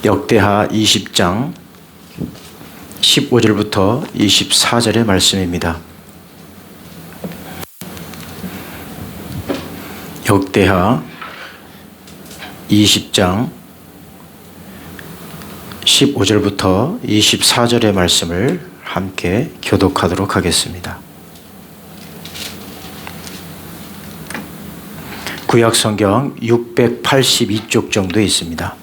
역대하 20장 15절부터 24절의 말씀입니다. 역대하 20장 15절부터 24절의 말씀을 함께 교독하도록 하겠습니다. 구약성경 682쪽 정도 있습니다.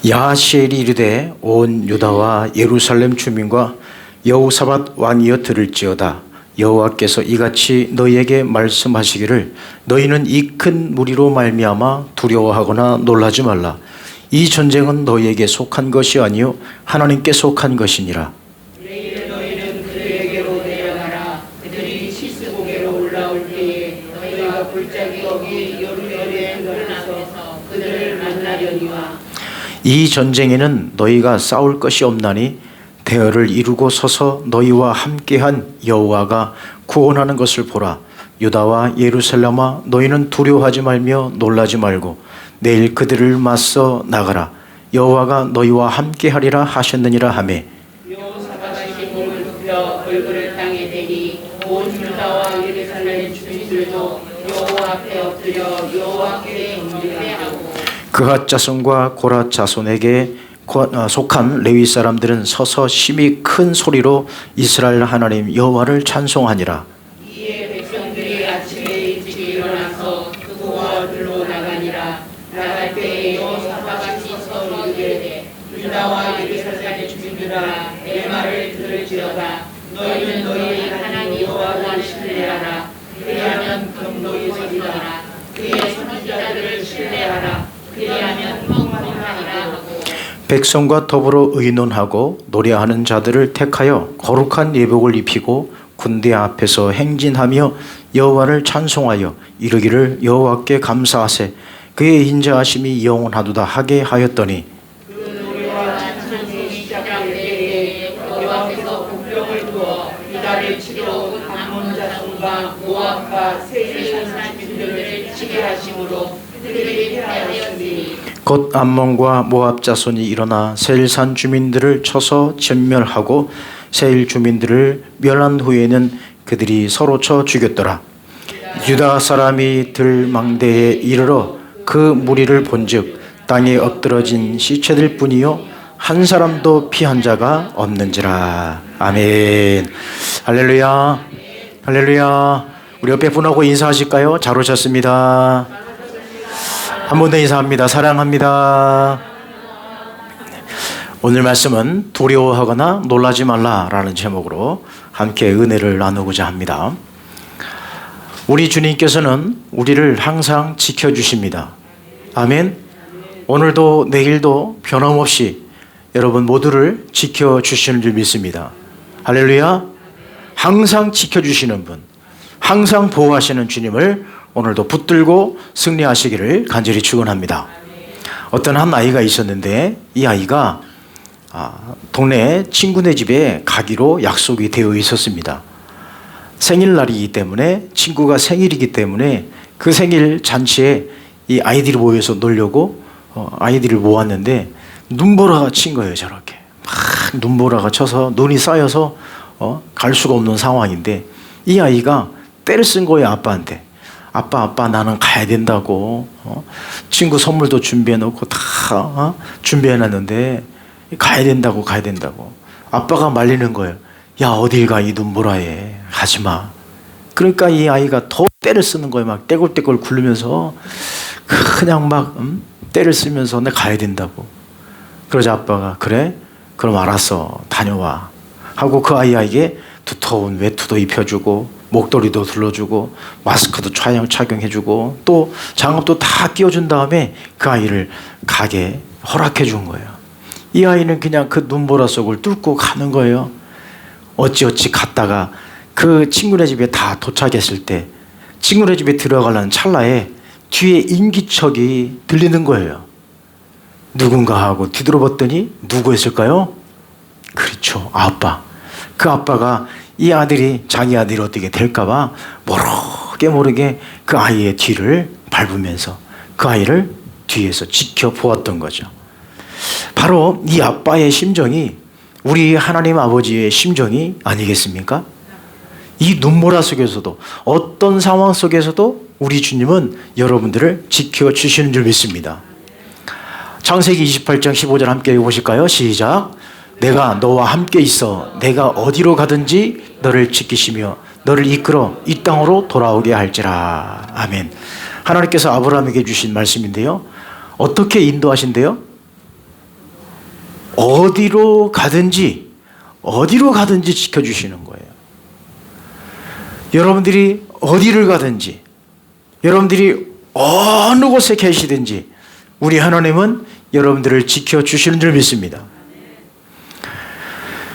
야하시엘이 이르되 온 유다와 예루살렘 주민과 여호사밧 왕이여 들을지어다. 여호와께서 이같이 너희에게 말씀하시기를 너희는 이 큰 무리로 말미암아 두려워하거나 놀라지 말라. 이 전쟁은 너희에게 속한 것이 아니요 하나님께 속한 것이니라. 내일 너희는 그들에게로 내려가라. 그들이 시스고개로 올라올 때에 너희가 골짜기 거기 요르단의 강 앞에서 그들을 만나려니와. 이 전쟁에는 너희가 싸울 것이 없나니 대열을 이루고 서서 너희와 함께한 여호와가 구원하는 것을 보라. 유다와 예루살렘아 너희는 두려워하지 말며 놀라지 말고 내일 그들을 맞서 나가라. 여호와가 너희와 함께하리라 하셨느니라 하매 여호사밧이 몸을 굽혀 얼굴을 땅에 대니 온 유다와 예루살렘 주민들도 여호와 앞에 엎드려 여호와께 경배하고 그핫 자손과 고라 자손에게 속한 레위 사람들은 서서 심히 큰 소리로 이스라엘 하나님 여호와를 찬송하니라. 이에 백성들이 아침에 일찍 일어나서 그곳으로 나가니라. 나갈 때에 여호사밧이 서로 이르되 유다와 예루살렘 주민들아 내 말을 들을지어다. 너희는 너희 하나님 여호와를 신뢰하라. 그리하면 경노히 서리라. 그의 선지자들을 신뢰하라. 그리하면 평안하리라 하고 백성과 더불어 의논하고 노래하는 자들을 택하여 거룩한 예복을 입히고 군대 앞에서 행진하며 여호와를 찬송하여 이르기를 여호와께 감사하세 그의 인자하심이 영원하도다 하게 하였더니 그 노래와 찬송이 시작될 때에 여호와께서 공병을 두어 유다를 치려 암몬 자손과 모압과 세일 산지들을 치게 하심으로 그들이 패하였으니 곧 암몬과 모압 자손이 일어나 세일산 주민들을 쳐서 전멸하고 세일 주민들을 멸한 후에는 그들이 서로 쳐 죽였더라. 유다 사람이 들망대에 이르러 그 무리를 본즉 땅에 엎드러진 시체들 뿐이요 한 사람도 피한 자가 없는지라. 아멘. 할렐루야. 할렐루야. 우리 옆에 분하고 인사하실까요? 잘 오셨습니다. 한 번 더 인사합니다. 사랑합니다. 오늘 말씀은 두려워하거나 놀라지 말라라는 제목으로 함께 은혜를 나누고자 합니다. 우리 주님께서는 우리를 항상 지켜주십니다. 아멘. 오늘도 내일도 변함없이 여러분 모두를 지켜주시는 줄 믿습니다. 할렐루야. 항상 지켜주시는 분, 항상 보호하시는 주님을 오늘도 붙들고 승리하시기를 간절히 축원합니다. 어떤 한 아이가 있었는데 이 아이가 동네 친구네 집에 가기로 약속이 되어 있었습니다. 생일날이기 때문에 친구가 생일이기 때문에 그 생일 잔치에 이 아이들이 모여서 놀려고 아이들을 모았는데 눈보라가 친 거예요. 저렇게 막 눈보라가 쳐서 눈이 쌓여서 갈 수가 없는 상황인데 이 아이가 때를 쓴 거예요. 아빠한테. 아빠 나는 가야 된다고 친구 선물도 준비해놓고 다 준비해놨는데 가야 된다고 아빠가 말리는 거예요. 야 어딜 가 이 눈보라에 가지마. 그러니까 이 아이가 더 때를 쓰는 거예요. 막 떼굴떼굴 굴르면서 그냥 막 때를 쓰면서 내 가야 된다고. 그러자 아빠가 그래? 그럼 알았어 다녀와 하고 그 아이에게 두터운 외투도 입혀주고 목도리도 둘러주고 마스크도 착용해주고 또 장갑도 다 끼워준 다음에 그 아이를 가게 허락해 준 거예요. 이 아이는 그냥 그 눈보라 속을 뚫고 가는 거예요. 어찌어찌 갔다가 그 친구네 집에 다 도착했을 때 친구네 집에 들어가려는 찰나에 뒤에 인기척이 들리는 거예요. 누군가 하고 뒤돌아봤더니 누구였을까요? 그렇죠. 아빠. 그 아빠가 이 아들이 자기 아들이 어떻게 될까봐 모르게 그 아이의 뒤를 밟으면서 그 아이를 뒤에서 지켜보았던 거죠. 바로 이 아빠의 심정이 우리 하나님 아버지의 심정이 아니겠습니까? 이 눈보라 속에서도 어떤 상황 속에서도 우리 주님은 여러분들을 지켜주시는 줄 믿습니다. 창세기 28장 15절 함께 읽어보실까요? 시작. 내가 너와 함께 있어 내가 어디로 가든지 너를 지키시며 너를 이끌어 이 땅으로 돌아오게 할지라. 아멘. 하나님께서 아브라함에게 주신 말씀인데요. 어떻게 인도하신대요? 어디로 가든지 지켜주시는 거예요. 여러분들이 어디를 가든지, 여러분들이 어느 곳에 계시든지 우리 하나님은 여러분들을 지켜주시는 줄 믿습니다.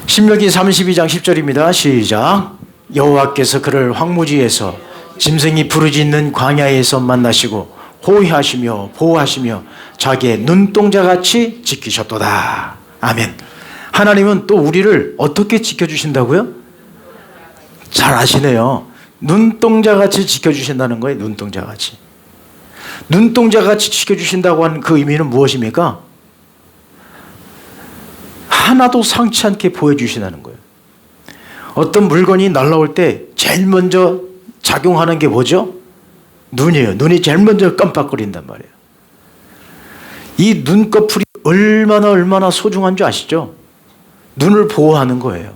신명기 32장 10절입니다. 시작. 여호와께서 그를 황무지에서 짐승이 부르짖는 광야에서 만나시고 호위하시며 보호하시며 자기의 눈동자같이 지키셨도다. 아멘. 하나님은 또 우리를 어떻게 지켜주신다고요? 잘 아시네요. 눈동자같이 지켜주신다는 거예요. 눈동자같이. 눈동자같이 지켜주신다고 하는 그 의미는 무엇입니까? 하나도 상치 않게 보여주신다는 거예요. 어떤 물건이 날아올 때 제일 먼저 작용하는 게 뭐죠? 눈이에요. 눈이 제일 먼저 깜빡거린단 말이에요. 이 눈꺼풀이 얼마나 소중한 줄 아시죠? 눈을 보호하는 거예요.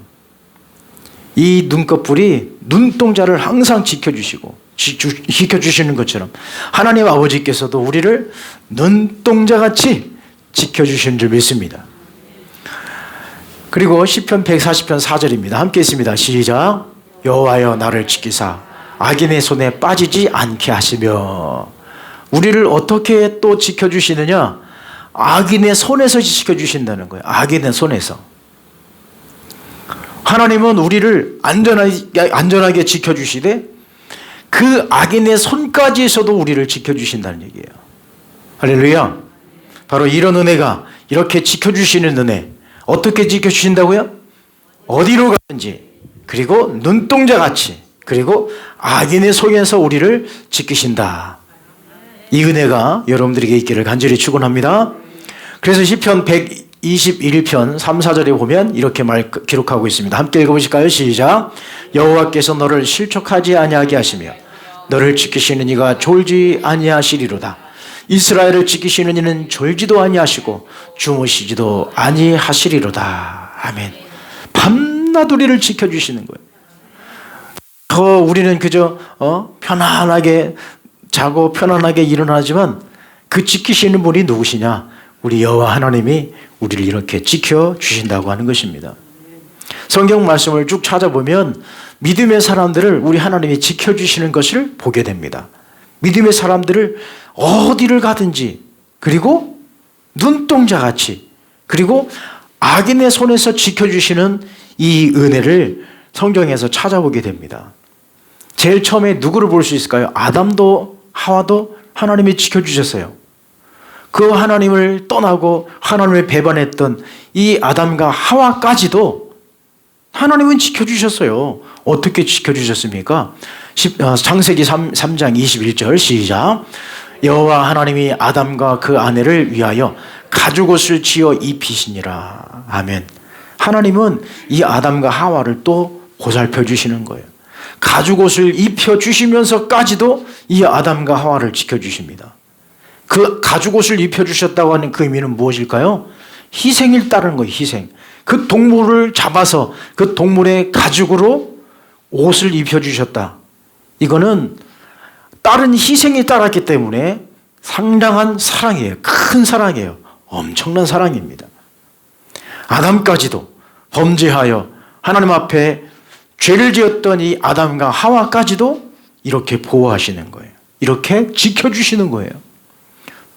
이 눈꺼풀이 눈동자를 항상 지켜주시는 것처럼 하나님 아버지께서도 우리를 눈동자같이 지켜주시는 줄 믿습니다. 그리고 시편 140편 4절입니다. 함께 있습니다. 시작. 여호와여 나를 지키사 악인의 손에 빠지지 않게 하시며. 우리를 어떻게 또 지켜주시느냐? 악인의 손에서 지켜주신다는 거예요. 악인의 손에서. 하나님은 우리를 안전하게 지켜주시되 그 악인의 손까지에서도 우리를 지켜주신다는 얘기예요. 할렐루야. 바로 이런 은혜가, 이렇게 지켜주시는 은혜. 어떻게 지켜주신다고요? 어디로 가든지, 그리고 눈동자같이, 그리고 악인의 손에서 우리를 지키신다. 이 은혜가 여러분들에게 있기를 간절히 축원합니다. 그래서 시편 121편 3, 4절에 보면 이렇게 기록하고 있습니다. 함께 읽어보실까요? 시작. 여호와께서 너를 실족하지 아니하게 하시며 너를 지키시는 이가 졸지 아니하시리로다. 이스라엘을 지키시는 이는 졸지도 아니하시고 주무시지도 아니하시리로다. 아멘. 밤낮 우리를 지켜주시는 거예요. 우리는 그저 편안하게 자고 편안하게 일어나지만 그 지키시는 분이 누구시냐? 우리 여호와 하나님이 우리를 이렇게 지켜주신다고 하는 것입니다. 성경 말씀을 쭉 찾아보면 믿음의 사람들을 우리 하나님이 지켜주시는 것을 보게 됩니다. 믿음의 사람들을 어디를 가든지, 그리고 눈동자같이, 그리고 악인의 손에서 지켜주시는 이 은혜를 성경에서 찾아보게 됩니다. 제일 처음에 누구를 볼 수 있을까요? 아담도 하와도 하나님이 지켜주셨어요. 그 하나님을 떠나고 하나님을 배반했던 이 아담과 하와까지도 하나님은 지켜주셨어요. 어떻게 지켜주셨습니까? 창세기 3장 21절 시작. 여호와 하나님이 아담과 그 아내를 위하여 가죽옷을 지어 입히시니라. 아멘. 하나님은 이 아담과 하와를 또 보살펴 주시는 거예요. 가죽옷을 입혀주시면서까지도 이 아담과 하와를 지켜주십니다. 그 가죽옷을 입혀주셨다고 하는 그 의미는 무엇일까요? 희생을 따르는 거예요. 희생. 그 동물을 잡아서 그 동물의 가죽으로 옷을 입혀주셨다. 이거는 다른 희생이 따랐기 때문에 상당한 사랑이에요. 큰 사랑이에요. 엄청난 사랑입니다. 아담까지도 범죄하여 하나님 앞에 죄를 지었던 이 아담과 하와까지도 이렇게 보호하시는 거예요. 이렇게 지켜주시는 거예요.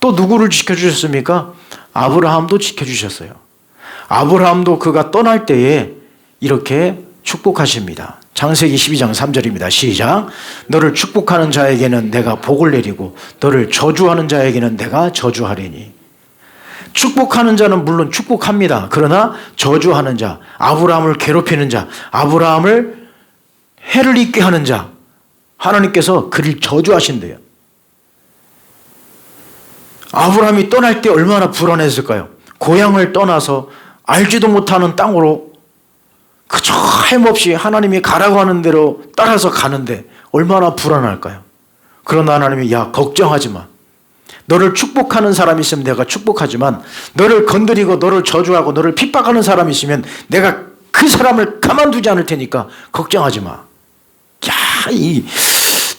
또 누구를 지켜주셨습니까? 아브라함도 지켜주셨어요. 아브라함도 그가 떠날 때에 이렇게 축복하십니다. 창세기 12장 3절입니다. 시작. 너를 축복하는 자에게는 내가 복을 내리고 너를 저주하는 자에게는 내가 저주하리니. 축복하는 자는 물론 축복합니다. 그러나 저주하는 자, 아브라함을 괴롭히는 자, 아브라함을 해를 입게 하는 자, 하나님께서 그를 저주하신대요. 아브라함이 떠날 때 얼마나 불안했을까요? 고향을 떠나서 알지도 못하는 땅으로 그저 햄없이 하나님이 가라고 하는 대로 따라서 가는데 얼마나 불안할까요? 그러나 하나님이 야 걱정하지 마. 너를 축복하는 사람이 있으면 내가 축복하지만 너를 건드리고 너를 저주하고 너를 핍박하는 사람이 있으면 내가 그 사람을 가만두지 않을 테니까 걱정하지 마. 야,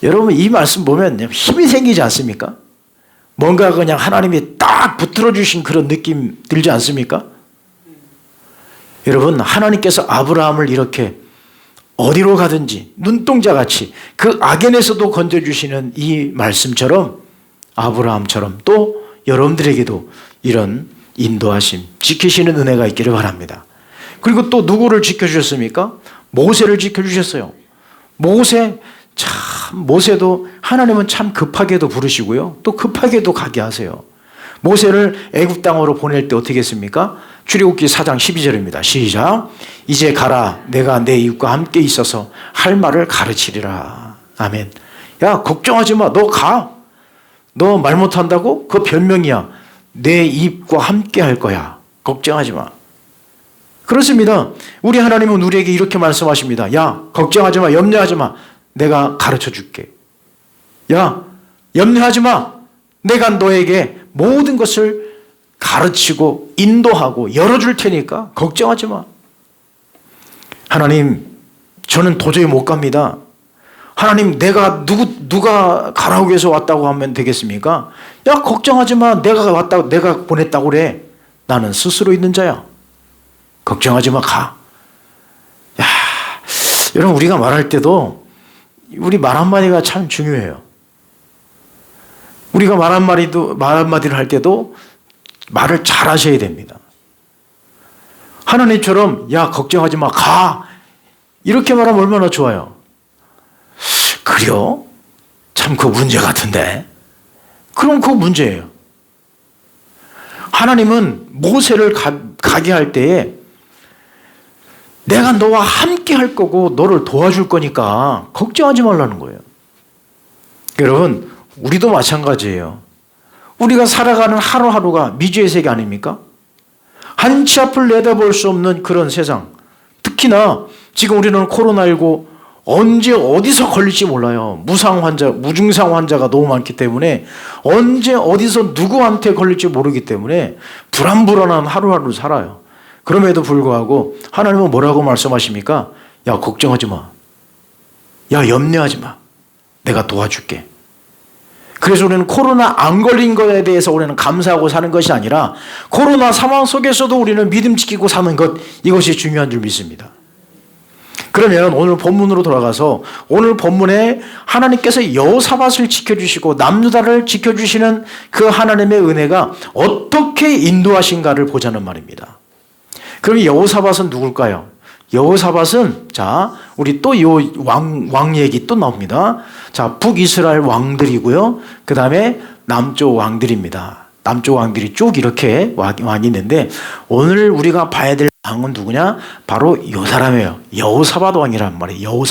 여러분 이 말씀 보면 힘이 생기지 않습니까? 뭔가 그냥 하나님이 딱 붙들어 주신 그런 느낌 들지 않습니까? 여러분 하나님께서 아브라함을 이렇게 어디로 가든지 눈동자같이 그 악연에서도 건져주시는 이 말씀처럼 아브라함처럼 또 여러분들에게도 이런 인도하심, 지키시는 은혜가 있기를 바랍니다. 그리고 또 누구를 지켜주셨습니까? 모세를 지켜주셨어요. 모세도 하나님은 참 급하게도 부르시고요. 또 급하게도 가게 하세요. 모세를 애굽 땅으로 보낼 때 어떻게 했습니까? 출애굽기 4장 12절입니다. 시작. 이제 가라. 내가 내 입과 함께 있어서 할 말을 가르치리라. 아멘. 야 걱정하지 마. 너 가. 너 말 못한다고? 그거 변명이야. 내 입과 함께 할 거야. 걱정하지 마. 그렇습니다. 우리 하나님은 우리에게 이렇게 말씀하십니다. 야 걱정하지 마. 염려하지 마. 내가 가르쳐 줄게. 야 염려하지 마. 내가 너에게 모든 것을 가르치고 인도하고 열어줄 테니까 걱정하지 마. 하나님 저는 도저히 못 갑니다. 하나님 내가 누가 가라고 해서 왔다고 하면 되겠습니까? 야 걱정하지 마. 내가 보냈다고 그래. 나는 스스로 있는 자야. 걱정하지 마. 가. 야, 여러분 우리가 말할 때도 우리 말 한마디가 참 중요해요. 우리가 말 한마디를 할 때도 말을 잘 하셔야 됩니다. 하나님처럼 야 걱정하지 마. 가. 이렇게 말하면 얼마나 좋아요. 그래요? 참 그거 문제 같은데. 그럼 그거 문제예요. 하나님은 모세를 가게 할 때에 내가 너와 함께 할 거고 너를 도와줄 거니까 걱정하지 말라는 거예요. 여러분 우리도 마찬가지예요. 우리가 살아가는 하루하루가 미지의 세계 아닙니까? 한 치 앞을 내다볼 수 없는 그런 세상. 특히나 지금 우리는 코로나19 언제 어디서 걸릴지 몰라요. 무증상 환자가 너무 많기 때문에 언제 어디서 누구한테 걸릴지 모르기 때문에 불안불안한 하루하루를 살아요. 그럼에도 불구하고 하나님은 뭐라고 말씀하십니까? 야 걱정하지 마. 야 염려하지 마. 내가 도와줄게. 그래서 우리는 코로나 안 걸린 것에 대해서 우리는 감사하고 사는 것이 아니라 코로나 상황 속에서도 우리는 믿음 지키고 사는 것, 이것이 중요한 줄 믿습니다. 그러면 오늘 본문으로 돌아가서 오늘 본문에 하나님께서 여호사밧을 지켜주시고 남유다를 지켜주시는 그 하나님의 은혜가 어떻게 인도하신가를 보자는 말입니다. 그럼 여호사밧은 누굴까요? 여호사밧은 자 우리 또 이 왕 얘기 또 나옵니다. 자 북이스라엘 왕들이고요. 그 다음에 남쪽 왕들입니다. 남쪽 왕들이 쭉 이렇게 왕이 있는데 오늘 우리가 봐야 될 왕은 누구냐? 바로 이 사람이에요. 여호사밧 왕이란 말이에요.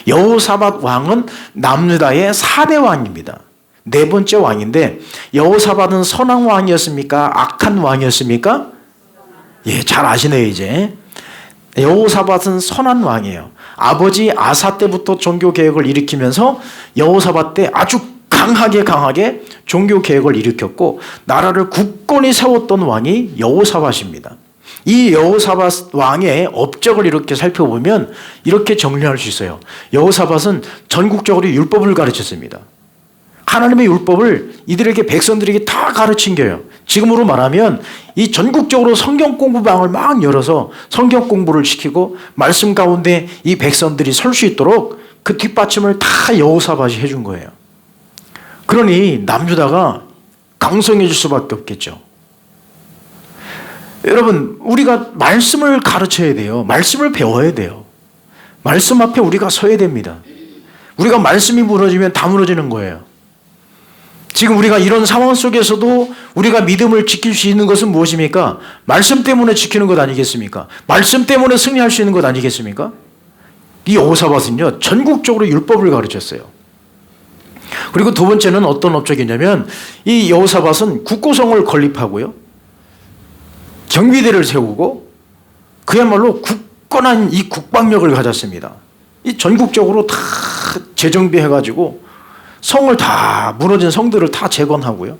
여호사밧 왕은 남유다의 4대 왕입니다. 네 번째 왕인데 여호사밧은 선한 왕이었습니까? 악한 왕이었습니까? 예, 잘 아시네요 이제. 여호사밧은 선한 왕이에요. 아버지 아사 때부터 종교 개혁을 일으키면서 여호사밧 때 아주 강하게 종교 개혁을 일으켰고 나라를 굳건히 세웠던 왕이 여호사밧입니다. 이 여호사밧 왕의 업적을 이렇게 살펴보면 이렇게 정리할 수 있어요. 여호사밧은 전국적으로 율법을 가르쳤습니다. 하나님의 율법을 이들에게 백성들에게 다 가르친 거예요. 지금으로 말하면 이 전국적으로 성경 공부방을 막 열어서 성경 공부를 시키고 말씀 가운데 이 백성들이 설 수 있도록 그 뒷받침을 다 여호사밧이 해준 거예요. 그러니 남유다가 강성해질 수밖에 없겠죠. 여러분 우리가 말씀을 가르쳐야 돼요. 말씀을 배워야 돼요. 말씀 앞에 우리가 서야 됩니다. 우리가 말씀이 무너지면 다 무너지는 거예요. 지금 우리가 이런 상황 속에서도 우리가 믿음을 지킬 수 있는 것은 무엇입니까? 말씀 때문에 지키는 것 아니겠습니까? 말씀 때문에 승리할 수 있는 것 아니겠습니까? 이 여호사밧은요 전국적으로 율법을 가르쳤어요. 그리고 두 번째는 어떤 업적이냐면 이 여호사밧은 국고성을 건립하고요, 경비대를 세우고 그야말로 굳건한 이 국방력을 가졌습니다. 이 전국적으로 다 재정비해가지고 성을 다, 무너진 성들을 다 재건하고요,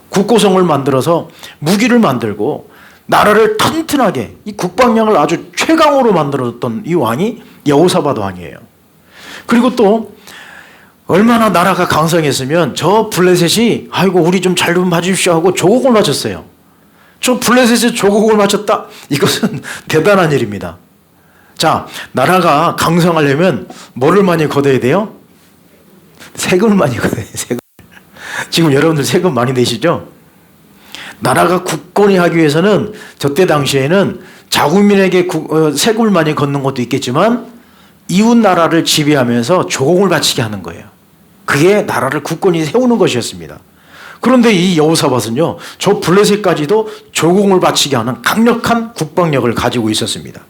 국고성을 만들어서 무기를 만들고 나라를 튼튼하게, 이 국방력을 아주 최강으로 만들었던 이 왕이 여호사밧 왕이에요. 그리고 또 얼마나 나라가 강성했으면 저 블레셋이 아이고 우리 좀 잘 좀 봐주십시오 하고 조국을 맞췄어요. 저 블레셋이 조국을 맞췄다? 이것은 대단한 일입니다. 자, 나라가 강성하려면 뭐를 많이 걷어야 돼요? 세금을 많이 걷어야 돼요. 세금. 지금 여러분들 세금 많이 내시죠? 나라가 굳건히 하기 위해서는 저때 당시에는 자국민에게 세금을 많이 걷는 것도 있겠지만 이웃 나라를 지배하면서 조공을 바치게 하는 거예요. 그게 나라를 굳건히 세우는 것이었습니다. 그런데 이 여호사밧은요, 저 블레셋까지도 조공을 바치게 하는 강력한 국방력을 가지고 있었습니다.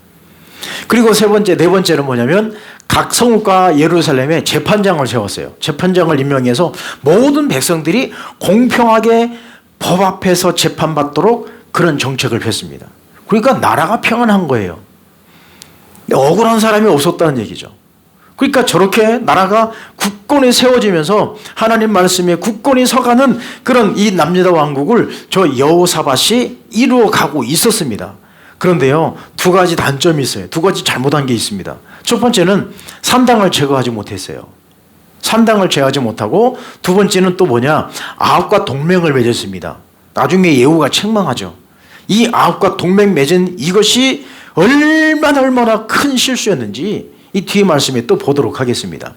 그리고 네 번째는 뭐냐면 각 성읍과 예루살렘에 재판장을 세웠어요. 재판장을 임명해서 모든 백성들이 공평하게 법 앞에서 재판받도록 그런 정책을 폈습니다. 그러니까 나라가 평안한 거예요. 억울한 사람이 없었다는 얘기죠. 그러니까 저렇게 나라가 굳건히 세워지면서 하나님 말씀에 굳건히 서가는 그런 이 남유다 왕국을 저 여호사밧이 이루어가고 있었습니다. 그런데요, 두 가지 단점이 있어요. 두 가지 잘못한 게 있습니다. 첫 번째는 산당을 제거하지 못했어요. 산당을 제거하지 못하고, 두 번째는 또 뭐냐, 아합과 동맹을 맺었습니다. 나중에 예후가 책망하죠. 이 아합과 동맹 맺은 이것이 얼마나 큰 실수였는지 이 뒤에 말씀에 또 보도록 하겠습니다.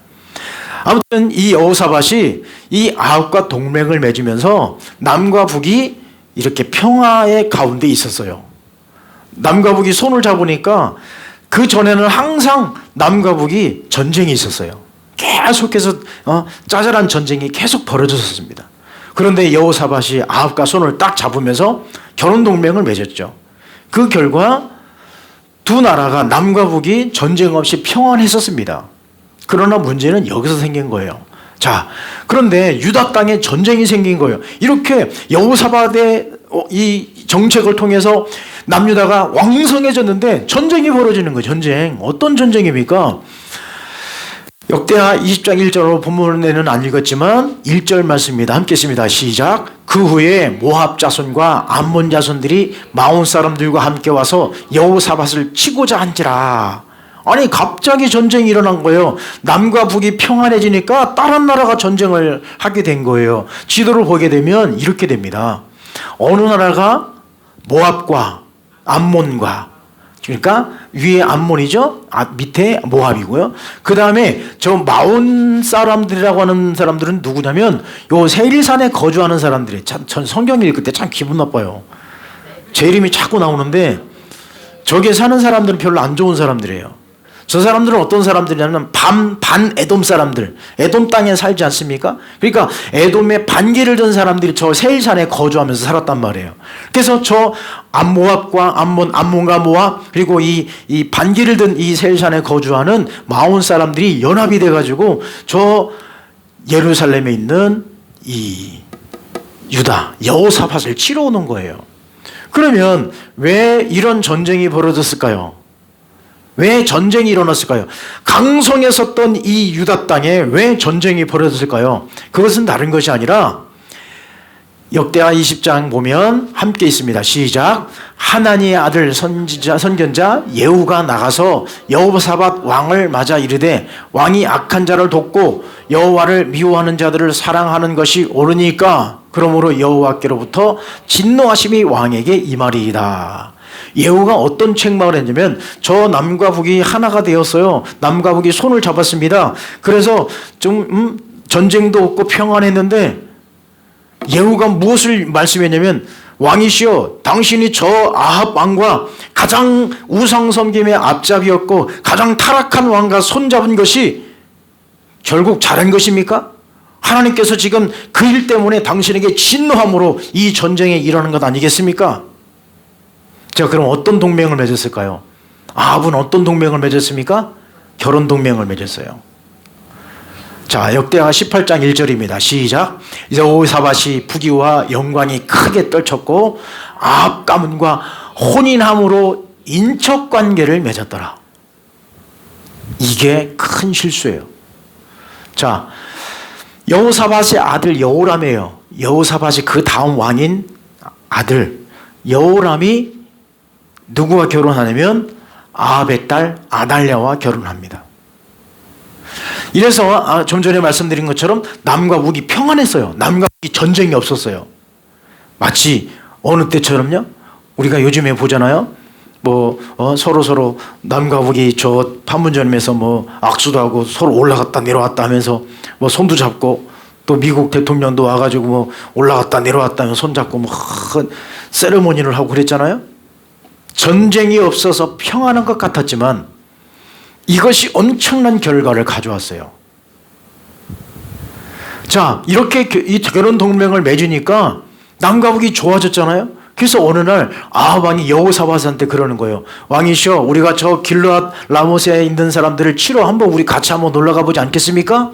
아무튼 이 여호사밧이 이 아합과 동맹을 맺으면서 남과 북이 이렇게 평화의 가운데 있었어요. 남과 북이 손을 잡으니까 그 전에는 항상 남과 북이 전쟁이 있었어요. 계속해서 짜잘한 전쟁이 계속 벌어졌습니다. 그런데 여호사밧이 아합과 손을 딱 잡으면서 결혼 동맹을 맺었죠. 그 결과 두 나라가 남과 북이 전쟁 없이 평안했었습니다. 그러나 문제는 여기서 생긴 거예요. 자, 그런데 유다 땅에 전쟁이 생긴 거예요. 이렇게 여호사밧의 이 정책을 통해서 남유다가 왕성해졌는데 전쟁이 벌어지는 거예요. 전쟁. 어떤 전쟁입니까? 역대하 20장 1절로 본문에는 안 읽었지만 1절 말씀입니다. 함께 읽습니다. 시작. 그 후에 모압 자손과 암몬 자손들이 마온 사람들과 함께 와서 여호사밧을 치고자 한지라. 아니, 갑자기 전쟁이 일어난 거예요. 남과 북이 평안해지니까 다른 나라가 전쟁을 하게 된 거예요. 지도를 보게 되면 이렇게 됩니다. 어느 나라가 모압과 암몬과, 그러니까 위에 암몬이죠, 밑에 모압이고요. 그 다음에 저 마온 사람들이라고 하는 사람들은 누구냐면 요 세일산에 거주하는 사람들이, 전 성경 읽을 때 참 기분 나빠요. 제 이름이 자꾸 나오는데 저기에 사는 사람들은 별로 안 좋은 사람들이에요. 저 사람들은 어떤 사람들이냐면 반 에돔 사람들, 에돔 땅에 살지 않습니까? 그러니까 에돔의 반기를 든 사람들이 저 세일산에 거주하면서 살았단 말이에요. 그래서 저 모압과 암몬과 모압, 그리고 이 반기를 든 이 세일산에 거주하는 마온 사람들이 연합이 돼가지고 저 예루살렘에 있는 이 유다 여호사밧을 치러 오는 거예요. 그러면 왜 이런 전쟁이 벌어졌을까요? 왜 전쟁이 일어났을까요? 강성에 섰던 이 유다 땅에 왜 전쟁이 벌어졌을까요? 그것은 다른 것이 아니라 역대하 20장 보면 함께 있습니다. 시작. 하나니의 아들 선견자 예후가 나가서 여호사밧 왕을 맞아 이르되 왕이 악한 자를 돕고 여호와를 미워하는 자들을 사랑하는 것이 옳으니까 그러므로 여호와께로부터 진노하심이 왕에게 임하리이다. 예후가 어떤 책망을 했냐면 저 남과 북이 하나가 되었어요. 남과 북이 손을 잡았습니다. 그래서 좀 전쟁도 없고 평안했는데 예후가 무엇을 말씀했냐면 왕이시여 당신이 저 아합 왕과 가장 우상 섬김의 앞잡이였고 가장 타락한 왕과 손잡은 것이 결국 잘한 것입니까? 하나님께서 지금 그 일 때문에 당신에게 진노함으로 이 전쟁에 일어나는 것 아니겠습니까? 자, 그럼 어떤 동맹을 맺었을까요? 아합은 어떤 동맹을 맺었습니까? 결혼 동맹을 맺었어요. 자, 역대하 18장 1절입니다. 시작. 여호사밧이 부귀와 영광이 크게 떨쳤고 아합 가문과 혼인함으로 인척 관계를 맺었더라. 이게 큰 실수예요. 자, 여호사밧의 아들 여호람이에요. 여호사밧이 그 다음 왕인 아들 여호람이 누구와 결혼하냐면 아합의 딸 아달랴와 결혼합니다. 이래서 좀 전에 말씀드린 것처럼 남과 북이 평안했어요. 남과 북이 전쟁이 없었어요. 마치 어느 때처럼요. 우리가 요즘에 보잖아요. 서로 남과 북이 저 판문점에서 악수도 하고 서로 올라갔다 내려왔다 하면서 손도 잡고, 또 미국 대통령도 와가지고 올라갔다 내려왔다 하면서 손잡고 세레모니를 하고 그랬잖아요. 전쟁이 없어서 평안한 것 같았지만 이것이 엄청난 결과를 가져왔어요. 자, 이렇게 이 결혼 동맹을 맺으니까 남과 북이 좋아졌잖아요. 그래서 어느 날 아합 왕이 여호사밧한테 그러는 거예요. 왕이시여, 우리가 저 길르앗 라못에 있는 사람들을 치러 한번 우리 같이 한번 놀러 가보지 않겠습니까?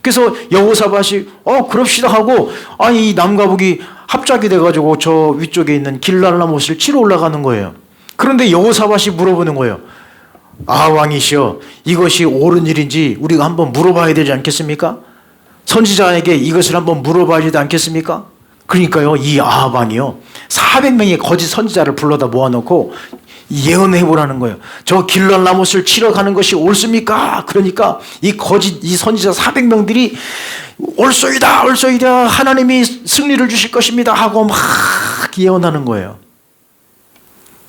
그래서 여호사밧이 그럽시다 하고, 이 남과 북이 합작이 돼가지고 저 위쪽에 있는 길르앗 라못을 치러 올라가는 거예요. 그런데 여호사밧이 물어보는 거예요. 왕이시여, 이것이 옳은 일인지 우리가 한번 물어봐야 되지 않겠습니까? 선지자에게 이것을 한번 물어봐야 되지 않겠습니까? 그러니까요, 이 아합 왕이요 400명의 거짓 선지자를 불러다 모아놓고 예언해 보라는 거예요. 저 길르앗 라못을 치러 가는 것이 옳습니까? 그러니까 이 선지자 400명들이 옳소이다 옳소이다, 하나님이 승리를 주실 것입니다 하고 막 예언하는 거예요.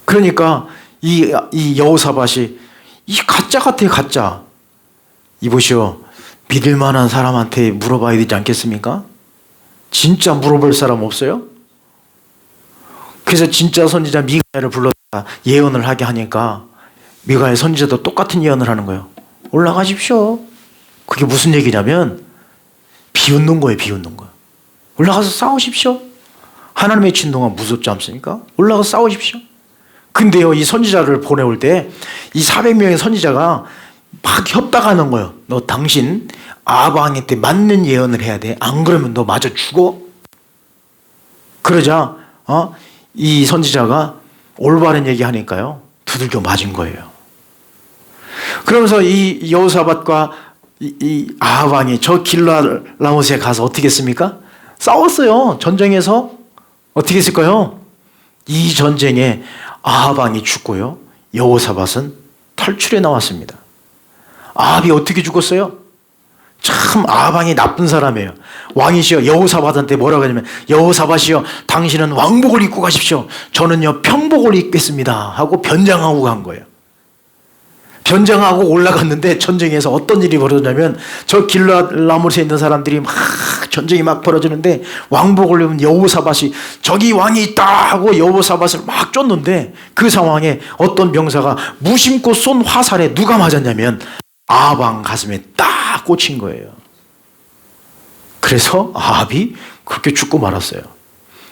그러니까 이 여호사밧이 이 가짜 같아요, 가짜. 이보시오, 믿을 만한 사람한테 물어봐야 되지 않겠습니까? 진짜 물어볼 사람 없어요? 그래서 진짜 선지자 미가야를 불렀다 예언을 하게 하니까 미가야 선지자도 똑같은 예언을 하는 거예요. 올라가십시오. 그게 무슨 얘기냐면 비웃는 거예요, 비웃는 거. 올라가서 싸우십시오. 하나님의 진노가 무섭지 않습니까? 올라가서 싸우십시오. 근데요, 이 선지자를 보내올 때 이 400명의 선지자가 막 협박하는 거예요. 너 당신 아합 왕한테 맞는 예언을 해야 돼. 안 그러면 너 맞아 죽어. 그러자 이 선지자가 올바른 얘기하니까요, 두들겨 맞은 거예요. 그러면서 이 여호사밧과 이 아합 왕이 저 길르앗 라못에 가서 어떻게 했습니까? 싸웠어요. 전쟁에서 어떻게 했을까요? 이 전쟁에 아합 왕이 죽고요, 여호사밧은 탈출해 나왔습니다. 아합이 어떻게 죽었어요? 참 아합 왕이 나쁜 사람이에요. 왕이시여, 여호사밧한테 뭐라고 하냐면, 여호사밧이여, 당신은 왕복을 입고 가십시오. 저는요 평복을 입겠습니다 하고 변장하고 간 거예요. 변장하고 올라갔는데 전쟁에서 어떤 일이 벌어졌냐면, 저 길르앗 라못에 있는 사람들이 막 전쟁이 막 벌어지는데 왕복을 입은 여호사밧이 저기 왕이 있다 하고 여호사밧을 막 쫓는데, 그 상황에 어떤 병사가 무심코 쏜 화살에 누가 맞았냐면 아합 왕 가슴에 딱 꽂힌 거예요. 그래서 아합이 그렇게 죽고 말았어요.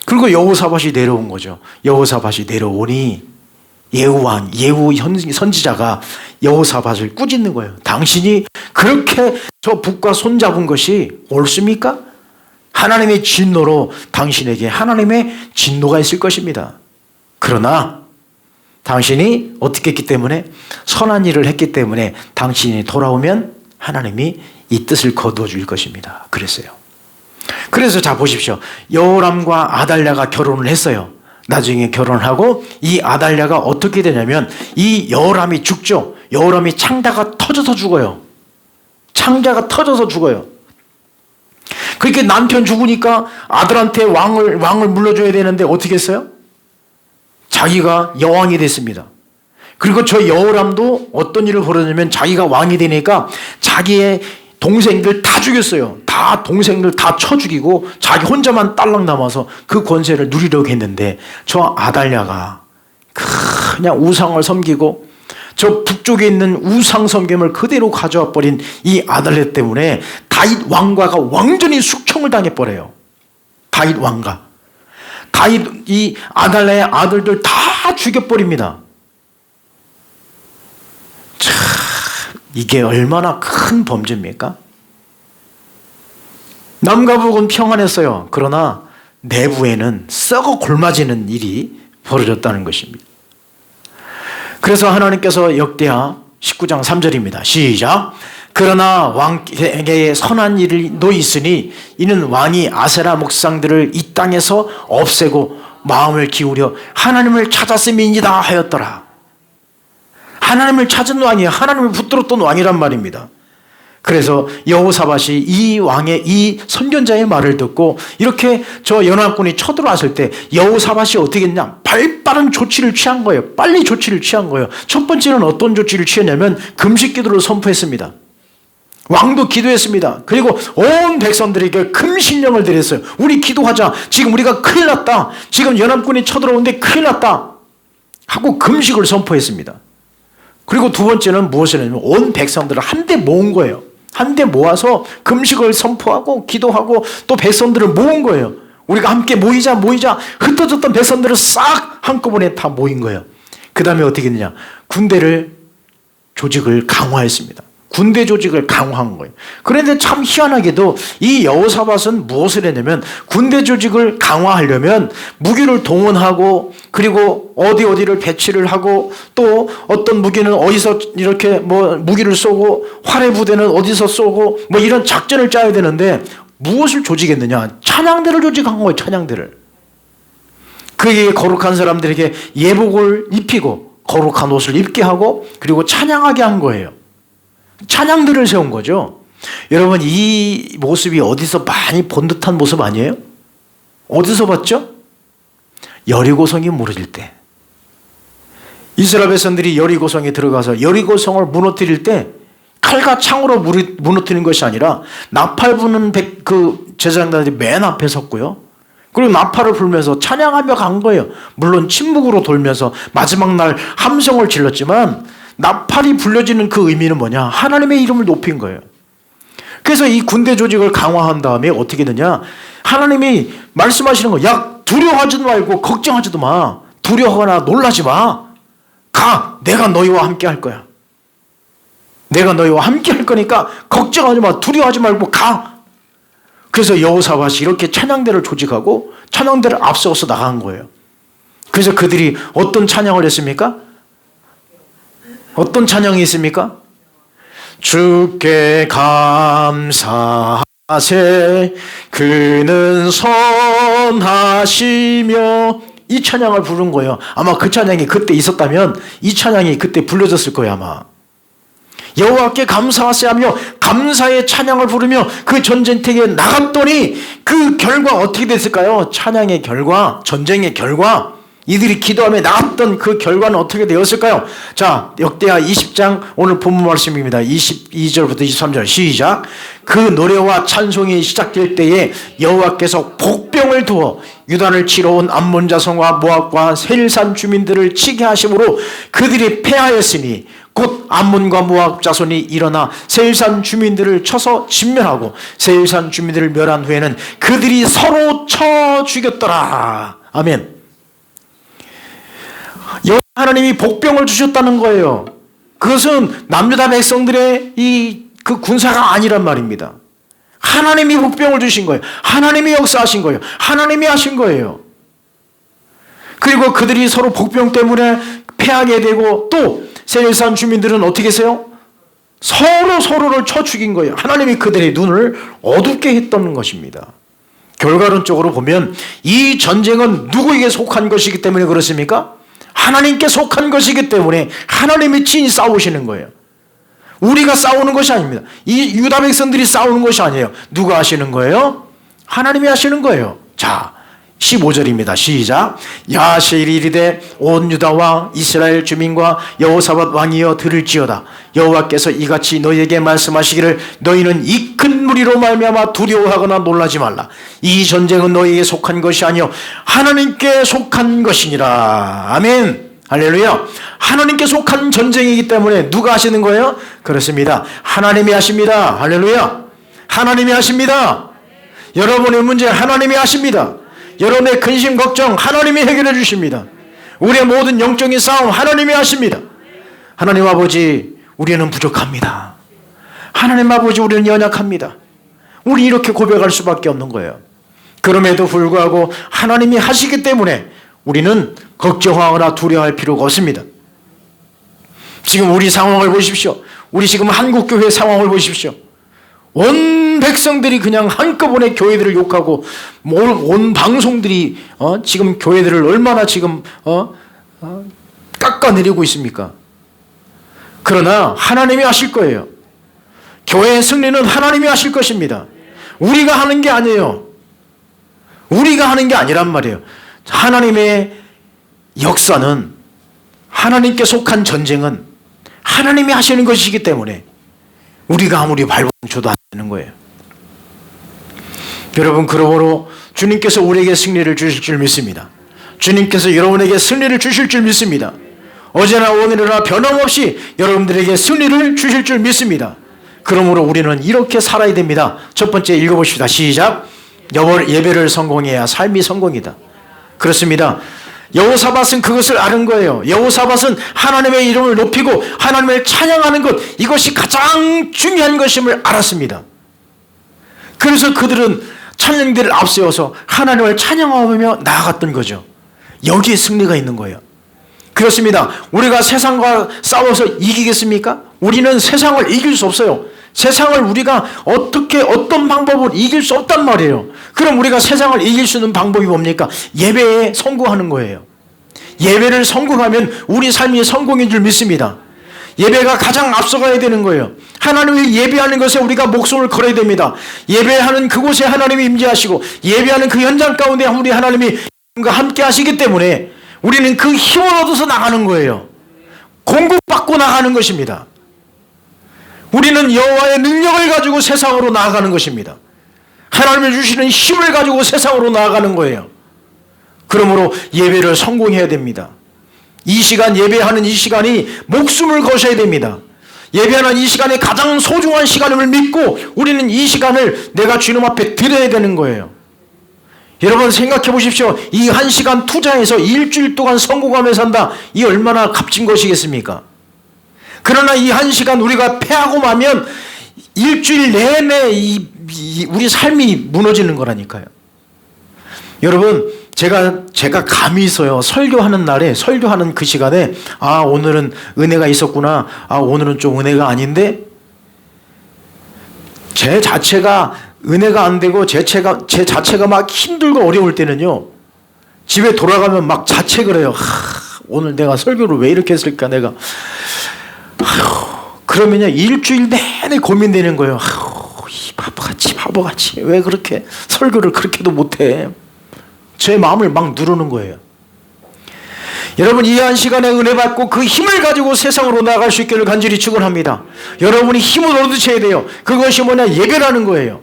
그리고 여호사밧이 내려온 거죠. 여호사밧이 내려오니 예후 선지자가 여호사밧을 꾸짖는 거예요. 당신이 그렇게 저 북과 손잡은 것이 옳습니까? 하나님의 진노로 당신에게 하나님의 진노가 있을 것입니다. 그러나 당신이 어떻게 했기 때문에, 선한 일을 했기 때문에 당신이 돌아오면 하나님이 이 뜻을 거두어 줄 것입니다. 그랬어요. 그래서 자 보십시오. 여호람과 아달랴가 결혼을 했어요. 나중에 결혼하고 이 아달랴가 어떻게 되냐면, 이 여호람이 죽죠. 여호람이 창자가 터져서 죽어요. 창자가 터져서 죽어요. 그렇게 남편 죽으니까 아들한테 왕을 물려줘야 되는데 어떻게 했어요? 자기가 여왕이 됐습니다. 그리고 저 여호람도 어떤 일을 벌였냐면, 자기가 왕이 되니까 자기의 동생들 다 죽였어요. 다 동생들 다 쳐 죽이고 자기 혼자만 딸랑 남아서 그 권세를 누리려고 했는데, 저 아달랴가 그냥 우상을 섬기고 저 북쪽에 있는 우상 섬김을 그대로 가져와 버린 이 아달랴 때문에 다윗 왕가가 완전히 숙청을 당해버려요. 다윗 왕가. 다윗 이 아달랴의 아들들 다 죽여버립니다. 참, 이게 얼마나 큰 범죄입니까? 남과 북은 평안했어요. 그러나 내부에는 썩어 골마지는 일이 벌어졌다는 것입니다. 그래서 하나님께서 역대하 19장 3절입니다. 시작. 그러나 왕에게 선한 일이 있으니 이는 왕이 아세라 목상들을 이 땅에서 없애고 마음을 기울여 하나님을 찾았음이니이다 하였더라. 하나님을 찾은 왕이 하나님을 붙들었던 왕이란 말입니다. 그래서 여호사밧이 이 왕의 이 선견자의 말을 듣고 이렇게 저 연합군이 쳐들어왔을 때 여호사밧이 어떻게 했냐? 발빠른 조치를 취한 거예요. 빨리 조치를 취한 거예요. 첫 번째는 어떤 조치를 취했냐면 금식 기도를 선포했습니다. 왕도 기도했습니다. 그리고 온 백성들에게 금신령을 드렸어요. 우리 기도하자. 지금 우리가 큰일 났다. 지금 연합군이 쳐들어오는데 큰일 났다. 하고 금식을 선포했습니다. 그리고 두 번째는 무엇을 했냐면 온 백성들을 한데 모은 거예요. 한데 모아서 금식을 선포하고 기도하고 또 백성들을 모은 거예요. 우리가 함께 모이자. 흩어졌던 백성들을 싹 한꺼번에 다 모인 거예요. 그 다음에 어떻게 했느냐? 조직을 강화했습니다. 군대 조직을 강화한 거예요. 그런데 참 희한하게도 이 여호사밧은 무엇을 했냐면 군대 조직을 강화하려면 무기를 동원하고 그리고 어디를 배치를 하고 또 어떤 무기는 어디서 이렇게 무기를 쏘고 활의 부대는 어디서 쏘고 이런 작전을 짜야 되는데 무엇을 조직했느냐? 찬양대를 조직한 거예요. 찬양대를. 그게 거룩한 사람들에게 예복을 입히고 거룩한 옷을 입게 하고 그리고 찬양하게 한 거예요. 찬양들을 세운 거죠. 여러분 이 모습이 어디서 많이 본 듯한 모습 아니에요? 어디서 봤죠? 여리고성이 무너질 때 이스라엘 백성들이 여리고성에 들어가서 여리고성을 무너뜨릴 때 칼과 창으로 무너뜨리는 것이 아니라 나팔 부는 그 제사장들이 맨 앞에 섰고요. 그리고 나팔을 불면서 찬양하며 간 거예요. 물론 침묵으로 돌면서 마지막 날 함성을 질렀지만 나팔이 불려지는 그 의미는 뭐냐? 하나님의 이름을 높인 거예요. 그래서 이 군대 조직을 강화한 다음에 어떻게 되냐? 하나님이 말씀하시는 거예요. 야, 두려워하지도 말고 걱정하지도 마. 두려워하거나 놀라지 마. 가. 내가 너희와 함께 할 거야. 내가 너희와 함께 할 거니까 걱정하지 마. 두려워하지 말고 가. 그래서 여호사밧이 이렇게 찬양대를 조직하고 찬양대를 앞서서 나간 거예요. 그래서 그들이 어떤 찬양을 했습니까? 어떤 찬양이 있습니까? 주께 감사하세 그는 선하시며 이 찬양을 부른 거예요. 아마 그 찬양이 그때 있었다면 이 찬양이 그때 불려졌을 거예요. 아마 여호와께 감사하세 하며 감사의 찬양을 부르며 그 전쟁터에 나갔더니 그 결과 어떻게 됐을까요? 찬양의 결과, 전쟁의 결과, 이들이 기도하며 나갔던 그 결과는 어떻게 되었을까요? 자, 역대하 20장 오늘 본문 말씀입니다. 22절부터 23절 시작. 그 노래와 찬송이 시작될 때에 여호와께서 복병을 두어 유단을 치러 온 암몬 자손과 모압과 세일산 주민들을 치게 하심으로 그들이 패하였으니 곧 암몬과 모압 자손이 일어나 세일산 주민들을 쳐서 진멸하고 세일산 주민들을 멸한 후에는 그들이 서로 쳐 죽였더라. 아멘. 하나님이 복병을 주셨다는 거예요. 그것은 남유다 백성들의 그 군사가 아니란 말입니다. 하나님이 복병을 주신 거예요. 하나님이 역사하신 거예요. 하나님이 하신 거예요. 그리고 그들이 서로 복병 때문에 패하게 되고 또 세일산 주민들은 어떻게 했어요? 서로를 쳐 죽인 거예요. 하나님이 그들의 눈을 어둡게 했던 것입니다. 결과론적으로 보면 이 전쟁은 누구에게 속한 것이기 때문에 그렇습니까? 하나님께 속한 것이기 때문에 하나님이 친히 싸우시는 거예요. 우리가 싸우는 것이 아닙니다. 이 유다 백성들이 싸우는 것이 아니에요. 누가 하시는 거예요? 하나님이 하시는 거예요. 자, 15절입니다. 시작. 야하시엘이 이르되 온 유다와 이스라엘 주민과 여호사밧 왕이여 들을지어다. 여호와께서 이같이 너희에게 말씀하시기를 너희는 이 큰 무리로 말미암아 두려워하거나 놀라지 말라. 이 전쟁은 너희에게 속한 것이 아니요 하나님께 속한 것이니라. 아멘. 할렐루야. 하나님께 속한 전쟁이기 때문에 누가 하시는 거예요? 그렇습니다. 하나님이 하십니다. 할렐루야. 하나님이 하십니다. 여러분의 문제 하나님이 하십니다. 여러분의 근심 걱정 하나님이 해결해 주십니다. 우리의 모든 영적인 싸움 하나님이 하십니다. 하나님 아버지, 우리는 부족합니다. 하나님 아버지, 우리는 연약합니다. 우리 이렇게 고백할 수밖에 없는 거예요. 그럼에도 불구하고 하나님이 하시기 때문에 우리는 걱정하거나 두려워할 필요가 없습니다. 지금 우리 상황을 보십시오. 우리 지금 한국교회 상황을 보십시오. 온 백성들이 그냥 한꺼번에 교회들을 욕하고 온 방송들이 지금 교회들을 얼마나 지금 깎아내리고 있습니까? 그러나 하나님이 하실 거예요. 교회의 승리는 하나님이 하실 것입니다. 우리가 하는 게 아니에요. 우리가 하는 게 아니란 말이에요. 하나님의 역사는, 하나님께 속한 전쟁은 하나님이 하시는 것이기 때문에 우리가 아무리 발버둥쳐도 안 되는 거예요. 여러분, 그러므로 주님께서 우리에게 승리를 주실 줄 믿습니다. 주님께서 여러분에게 승리를 주실 줄 믿습니다. 어제나 오늘이나 변함없이 여러분들에게 승리를 주실 줄 믿습니다. 그러므로 우리는 이렇게 살아야 됩니다. 첫 번째 읽어봅시다. 시작. 예배를 성공해야 삶이 성공이다. 그렇습니다. 여호사밧은 그것을 아는 거예요. 여호사밧은 하나님의 이름을 높이고 하나님을 찬양하는 것, 이것이 가장 중요한 것임을 알았습니다. 그래서 그들은 찬양대를 앞세워서 하나님을 찬양하며 나아갔던 거죠. 여기에 승리가 있는 거예요. 그렇습니다. 우리가 세상과 싸워서 이기겠습니까? 우리는 세상을 이길 수 없어요. 세상을 우리가 어떤 방법으로 이길 수 없단 말이에요. 그럼 우리가 세상을 이길 수 있는 방법이 뭡니까? 예배에 성공하는 거예요. 예배를 성공하면 우리 삶이 성공인 줄 믿습니다. 예배가 가장 앞서가야 되는 거예요. 하나님을 예배하는 것에 우리가 목숨을 걸어야 됩니다. 예배하는 그곳에 하나님이 임재하시고 예배하는 그 현장 가운데 우리 하나님이 함께 하시기 때문에 우리는 그 힘을 얻어서 나가는 거예요. 공급받고 나가는 것입니다. 우리는 여호와의 능력을 가지고 세상으로 나아가는 것입니다. 하나님이 주시는 힘을 가지고 세상으로 나아가는 거예요. 그러므로 예배를 성공해야 됩니다. 이 시간, 예배하는 이 시간이 목숨을 거셔야 됩니다. 예배하는 이 시간이 가장 소중한 시간임을 믿고 우리는 이 시간을 내가 주님 앞에 드려야 되는 거예요. 여러분 생각해 보십시오. 이 한 시간 투자해서 일주일 동안 성공하며 산다. 이 얼마나 값진 것이겠습니까? 그러나 이 한 시간 우리가 패하고 마면 일주일 내내 우리 삶이 무너지는 거라니까요. 여러분, 제가 감이 있어요. 설교하는 날에, 설교하는 그 시간에, 오늘은 은혜가 있었구나. 오늘은 좀 은혜가 아닌데? 제 자체가 은혜가 안 되고, 제 자체가 막 힘들고 어려울 때는요, 집에 돌아가면 막 자책을 해요. 오늘 내가 설교를 왜 이렇게 했을까, 내가. 그러면요, 일주일 내내 고민되는 거예요. 이 바보같이, 왜 그렇게, 설교를 그렇게도 못해. 제 마음을 막 누르는 거예요. 여러분, 이 한 시간에 은혜 받고 그 힘을 가지고 세상으로 나아갈 수 있기를 간절히 축원합니다. 여러분이 힘을 얻으셔야 돼요. 그것이 뭐냐? 예배라는 거예요.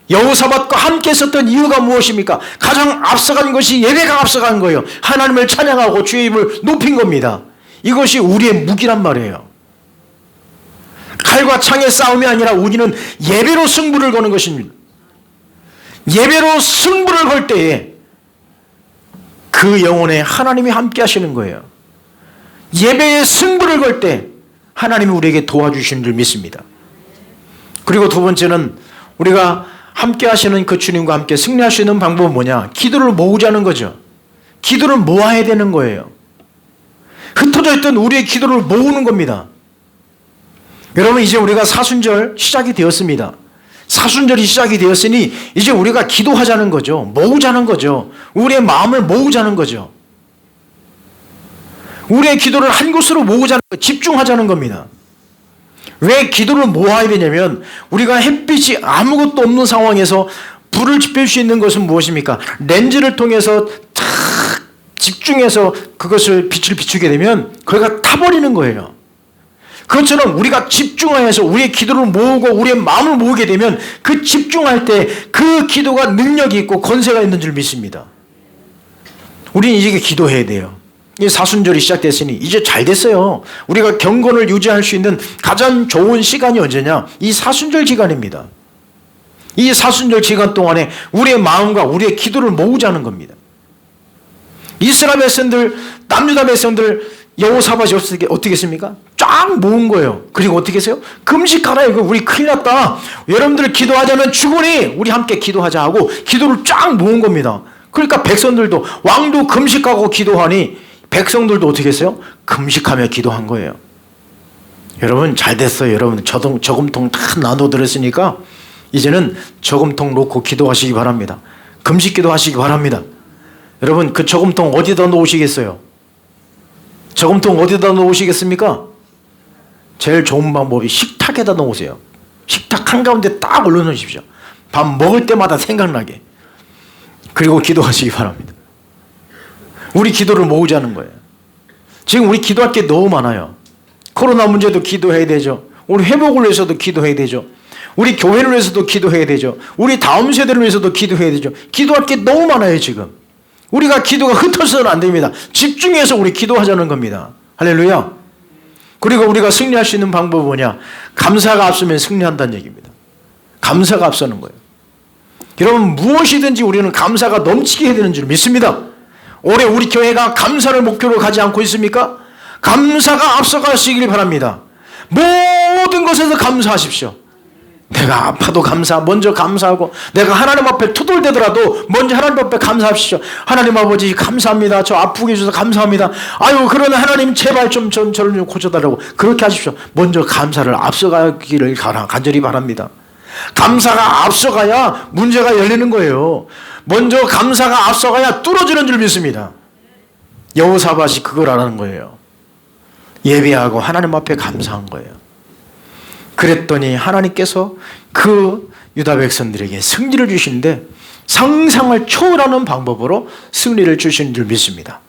여호사밧과 함께 있었던 이유가 무엇입니까? 가장 앞서간 것이 예배가 앞서간 거예요. 하나님을 찬양하고 주의 이름을 높인 겁니다. 이것이 우리의 무기란 말이에요. 칼과 창의 싸움이 아니라 우리는 예배로 승부를 거는 것입니다. 예배로 승부를 걸 때에 그 영혼에 하나님이 함께 하시는 거예요. 예배의 승부를 걸 때 하나님이 우리에게 도와주시는 줄 믿습니다. 그리고 두 번째는 우리가 함께 하시는 그 주님과 함께 승리할 수 있는 방법은 뭐냐? 기도를 모으자는 거죠. 기도를 모아야 되는 거예요. 흩어져 있던 우리의 기도를 모으는 겁니다. 여러분, 이제 우리가 사순절 시작이 되었습니다. 사순절이 시작이 되었으니 이제 우리가 기도하자는 거죠. 모으자는 거죠. 우리의 마음을 모으자는 거죠. 우리의 기도를 한 곳으로 모으자는 거, 집중하자는 겁니다. 왜 기도를 모아야 되냐면 우리가 햇빛이 아무것도 없는 상황에서 불을 지필 수 있는 것은 무엇입니까? 렌즈를 통해서 탁 집중해서 그것을 빛을 비추게 되면 거기가 타버리는 거예요. 그것처럼 우리가 집중하여서 우리의 기도를 모으고 우리의 마음을 모으게 되면 그 집중할 때 그 기도가 능력이 있고 권세가 있는 줄 믿습니다. 우리는 이제 기도해야 돼요. 이 사순절이 시작됐으니 이제 잘 됐어요. 우리가 경건을 유지할 수 있는 가장 좋은 시간이 언제냐? 이 사순절 기간입니다. 이 사순절 기간 동안에 우리의 마음과 우리의 기도를 모으자는 겁니다. 이스라엘 백성들, 남유다 백성들 여호사밧이 어떻게 했습니까? 쫙 모은 거예요. 그리고 어떻게 했어요? 금식하라. 이거 우리 큰일 났다. 여러분들 기도하자면 죽으니 우리 함께 기도하자 하고 기도를 쫙 모은 겁니다. 그러니까 백성들도, 왕도 금식하고 기도하니 백성들도 어떻게 했어요? 금식하며 기도한 거예요. 여러분 잘 됐어요. 여러분 저금통 다 나눠드렸으니까 이제는 저금통 놓고 기도하시기 바랍니다. 금식 기도하시기 바랍니다. 여러분 그 저금통 어디다 놓으시겠어요? 저금통 어디다 놓으시겠습니까? 제일 좋은 방법이 식탁에다 놓으세요. 식탁 한가운데 딱 올려놓으십시오. 밥 먹을 때마다 생각나게. 그리고 기도하시기 바랍니다. 우리 기도를 모으자는 거예요. 지금 우리 기도할 게 너무 많아요. 코로나 문제도 기도해야 되죠. 우리 회복을 위해서도 기도해야 되죠. 우리 교회를 위해서도 기도해야 되죠. 우리 다음 세대를 위해서도 기도해야 되죠. 기도할 게 너무 많아요 지금. 우리가 기도가 흩어서는 안 됩니다. 집중해서 우리 기도하자는 겁니다. 할렐루야. 그리고 우리가 승리할 수 있는 방법은 뭐냐? 감사가 앞서면 승리한다는 얘기입니다. 감사가 앞서는 거예요. 여러분 무엇이든지 우리는 감사가 넘치게 해야 되는 줄 믿습니다. 올해 우리 교회가 감사를 목표로 가지 않고 있습니까? 감사가 앞서가시길 바랍니다. 모든 것에서 감사하십시오. 내가 아파도 먼저 감사하고, 내가 하나님 앞에 투덜대더라도 먼저 하나님 앞에 감사하십시오. 하나님 아버지 감사합니다. 저 아프게 해주셔서 감사합니다. 아유 그러나 하나님 제발 저를 좀 고쳐달라고 그렇게 하십시오. 먼저 감사를 앞서가기를 간절히 바랍니다. 감사가 앞서가야 문제가 열리는 거예요. 먼저 감사가 앞서가야 뚫어지는 줄 믿습니다. 여호사밧이 그걸 알아는 거예요. 예배하고 하나님 앞에 감사한 거예요. 그랬더니 하나님께서 그 유다 백성들에게 승리를 주시는데 상상을 초월하는 방법으로 승리를 주시는 줄 믿습니다.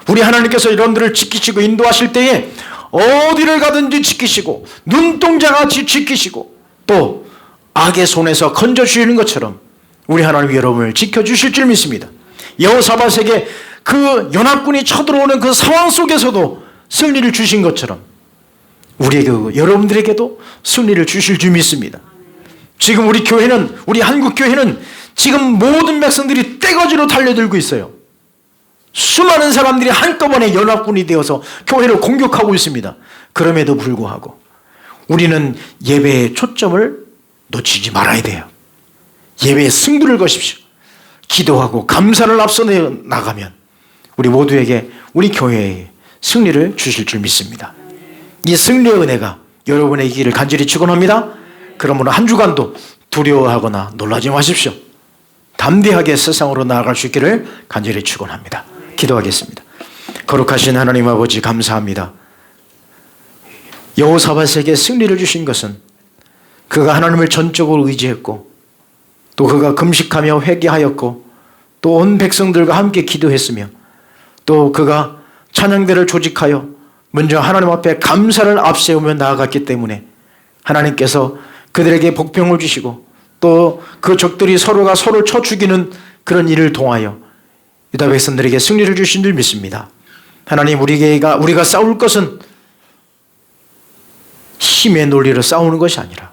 우리 하나님께서 여러분들을 지키시고 인도하실 때에 어디를 가든지 지키시고 눈동자같이 지키시고 또 악의 손에서 건져주시는 것처럼 우리 하나님 여러분을 지켜주실 줄 믿습니다. 여호사밧에게 그 연합군이 쳐들어오는 그 상황 속에서도 승리를 주신 것처럼 우리에게 여러분들에게도 승리를 주실 줄 믿습니다. 지금 우리 교회는, 우리 한국 교회는 지금 모든 백성들이 떼거지로 달려들고 있어요. 수많은 사람들이 한꺼번에 연합군이 되어서 교회를 공격하고 있습니다. 그럼에도 불구하고 우리는 예배의 초점을 놓치지 말아야 돼요. 예배의 승부를 거십시오. 기도하고 감사를 앞서 나가면 우리 모두에게, 우리 교회에 승리를 주실 줄 믿습니다. 이 승리의 은혜가 여러분의 길을 간절히 축원합니다. 그러므로 한 주간도 두려워하거나 놀라지 마십시오. 담대하게 세상으로 나아갈 수 있기를 간절히 축원합니다. 기도하겠습니다. 거룩하신 하나님 아버지 감사합니다. 여호사밧에게 승리를 주신 것은 그가 하나님을 전적으로 의지했고 또 그가 금식하며 회개하였고 또 온 백성들과 함께 기도했으며 또 그가 찬양대를 조직하여 먼저 하나님 앞에 감사를 앞세우며 나아갔기 때문에 하나님께서 그들에게 복병을 주시고 또 그 적들이 서로가 서로를 쳐 죽이는 그런 일을 통하여 유다 백성들에게 승리를 주신 줄 믿습니다. 하나님 우리가 싸울 것은 힘의 논리로 싸우는 것이 아니라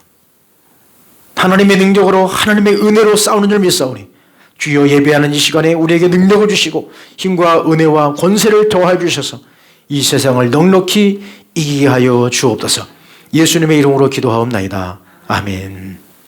하나님의 능력으로 하나님의 은혜로 싸우는 줄 믿사오니 주여 예배하는 이 시간에 우리에게 능력을 주시고 힘과 은혜와 권세를 더하여 주셔서 이 세상을 넉넉히 이기게 하여 주옵소서. 예수님의 이름으로 기도하옵나이다. 아멘.